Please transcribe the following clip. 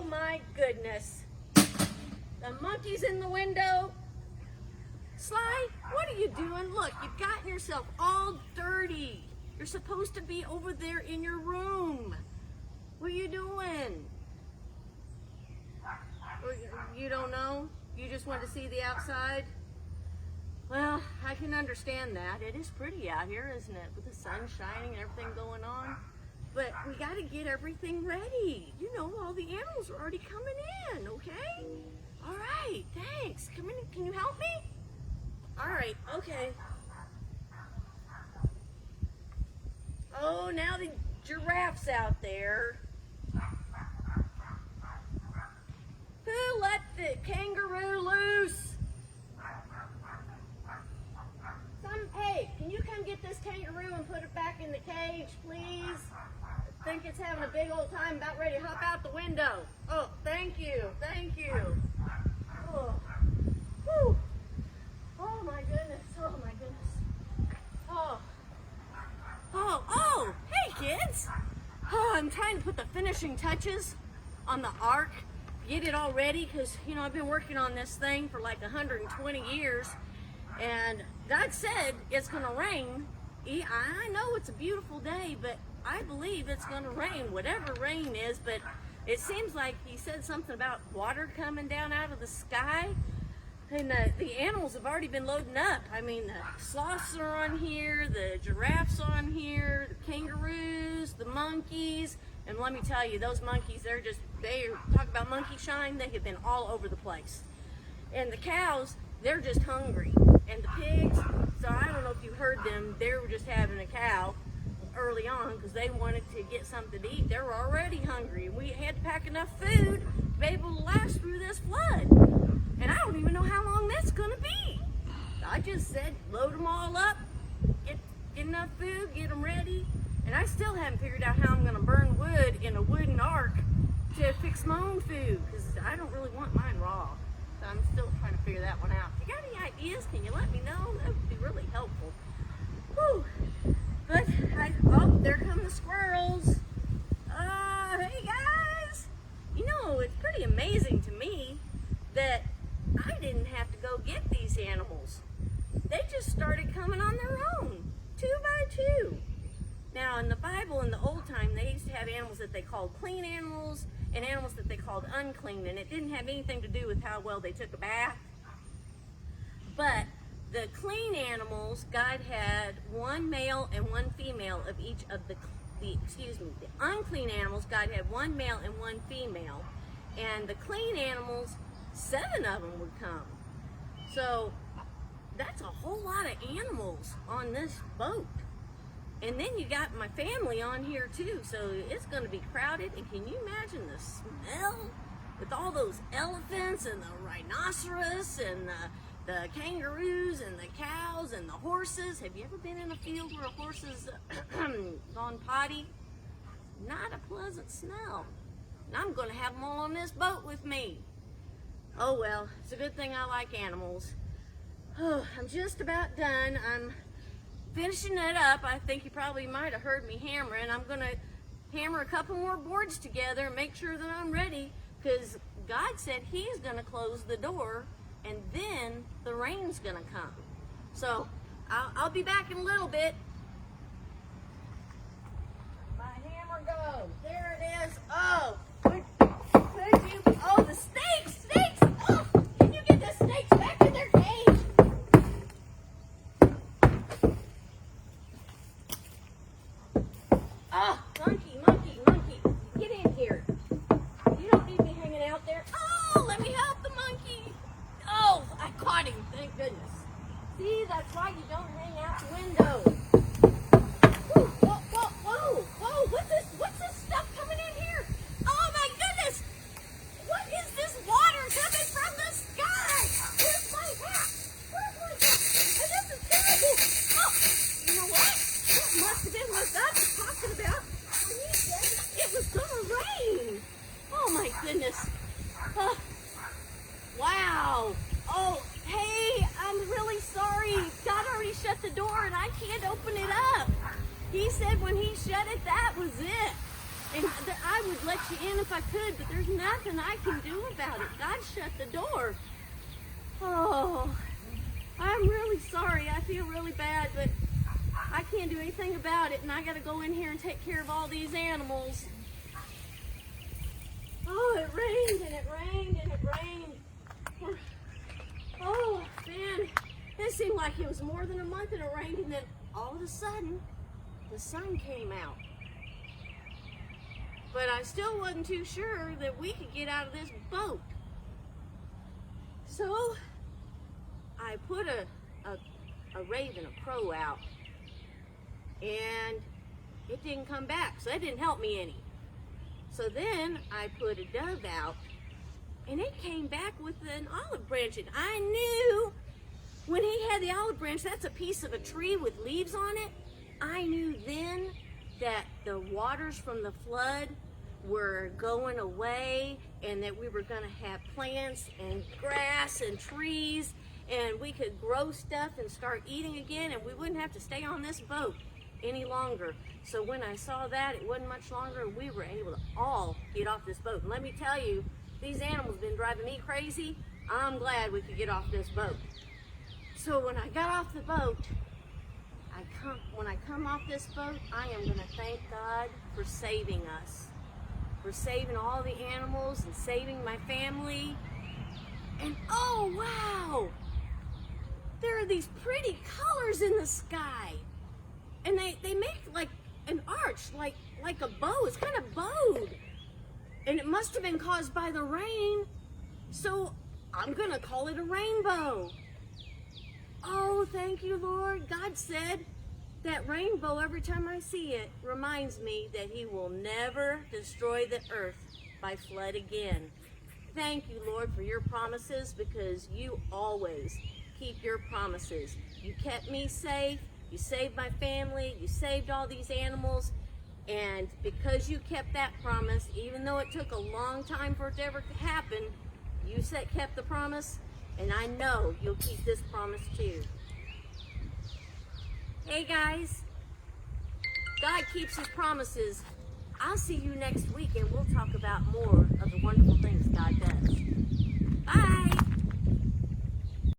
my goodness. The monkey's in the window. Sly, what are you doing? Look, you've gotten yourself all dirty. You're supposed to be over there in your room. What are you doing? You don't know? You just want to see the outside? Well, I can understand that. It is pretty out here, isn't it? With the sun shining and everything going on. But we got to get everything ready. You know, all the animals are already coming in, okay? All right, thanks. Come in. Can you help me? All right, okay. Oh, now the giraffe's out there. Who let the kangaroo loose? Hey, can you come get this kangaroo and put it back in the cage, please? I think it's having a big old time, about ready to hop out the window. Oh, thank you, thank you. Oh, whew. Oh my goodness, oh my goodness. Oh, hey kids. Oh, I'm trying to put the finishing touches on the ark, get it all ready, because, you know, I've been working on this thing for like 120 years, and God said it's going to rain. I know it's a beautiful day, but I believe it's going to rain, whatever rain is, but it seems like he said something about water coming down out of the sky, and the animals have already been loading up. I mean, the sloths are on here, the giraffes are on here, the kangaroos, the monkeys, and let me tell you, those monkeys, they talk about monkey shine, they have been all over the place. And the cows, they're just hungry. And the pigs, so I don't know if you heard them, they were just having a cow early on because they wanted to get something to eat. They were already hungry, and we had to pack enough food to be able to last through this flood. And I don't even know how long that's going to be. I just said, load them all up, get enough food, get them ready. And I still haven't figured out how I'm going to burn wood in a wooden ark to fix my own food, because I don't really want mine raw. So I'm still trying to figure that one out. If you got any ideas, can you let me know? That would be really helpful. Whew. But, oh, there come the squirrels. Hey guys. You know, it's pretty amazing to me that I didn't have to go get these animals. They just started coming on their own, 2 by 2. Now, in the Bible, in the old time, they used to have animals that they called clean animals and animals that they called unclean, and it didn't have anything to do with how well they took a bath. But the clean animals, God had one male and one female of each of the unclean animals, God had one male and one female, and the clean animals, 7 of them would come. So that's a whole lot of animals on this boat. And then you got my family on here too, so it's going to be crowded. And can you imagine the smell with all those elephants and the rhinoceros and the kangaroos and the cows and the horses? Have you ever been in a field where a horse has gone potty? Not a pleasant smell. And I'm going to have them all on this boat with me. Oh well, it's a good thing I like animals. Oh, I'm just about done. I'm finishing it up. I think you probably might have heard me hammering. I'm going to hammer a couple more boards together and make sure that I'm ready, because God said he's going to close the door and then the rain's going to come. So I'll be back in a little bit. My hammer goes. There it is. Oh, oh, the snakes! Oh, can you get the snakes back in their cage? Oh, monkey, get in here. You don't need me hanging out there. Oh, let me help the monkey. Oh, I caught him, thank goodness. See, that's why you don't hang out the window. Whoa, what's this stuff coming in here? Oh my goodness, what is this water coming from the sky? Where's my hat? And this is terrible. Oh, you know what? That must have been what God was talking about when he said it was going to rain. Oh my goodness. Wow. Oh, hey, I'm really sorry. God already shut the door and I can't open it up. He said when he shut it, that was it. And I would let you in if I could, but there's nothing I can do about it. God shut the door. Oh, I'm really sorry. I feel really bad, but I can't do anything about it, and I got to go in here and take care of all these animals. Oh, it rained and it rained and it rained. Oh, man, it seemed like it was more than a month and it rained, and then all of a sudden, the sun came out. But I still wasn't too sure that we could get out of this boat. So I put a raven, a crow out, and it didn't come back, so that didn't help me any. So then I put a dove out, and it came back with an olive branch, and I knew when he had the olive branch, that's a piece of a tree with leaves on it. I knew then that the waters from the flood were going away, and that we were going to have plants and grass and trees, and we could grow stuff and start eating again, and we wouldn't have to stay on this boat any longer. So when I saw that, it wasn't much longer, and we were able to all get off this boat. And let me tell you, these animals have been driving me crazy. I'm glad we could get off this boat. So when I got off the boat, when I come off this boat, I am going to thank God for saving us, for saving all the animals and saving my family. And oh wow, there are these pretty colors in the sky, and they make like an arch, like a bow. It's kind of bowed, and it must have been caused by the rain, so I'm going to call it a rainbow. Oh, thank you, Lord. God said that rainbow, every time I see it, reminds me that he will never destroy the earth by flood again. Thank you, Lord, for your promises, because you always keep your promises. You kept me safe. You saved my family. You saved all these animals. And because you kept that promise, even though it took a long time for it to ever happen, you kept the promise. And I know you'll keep this promise too. Hey guys, God keeps his promises. I'll see you next week, and we'll talk about more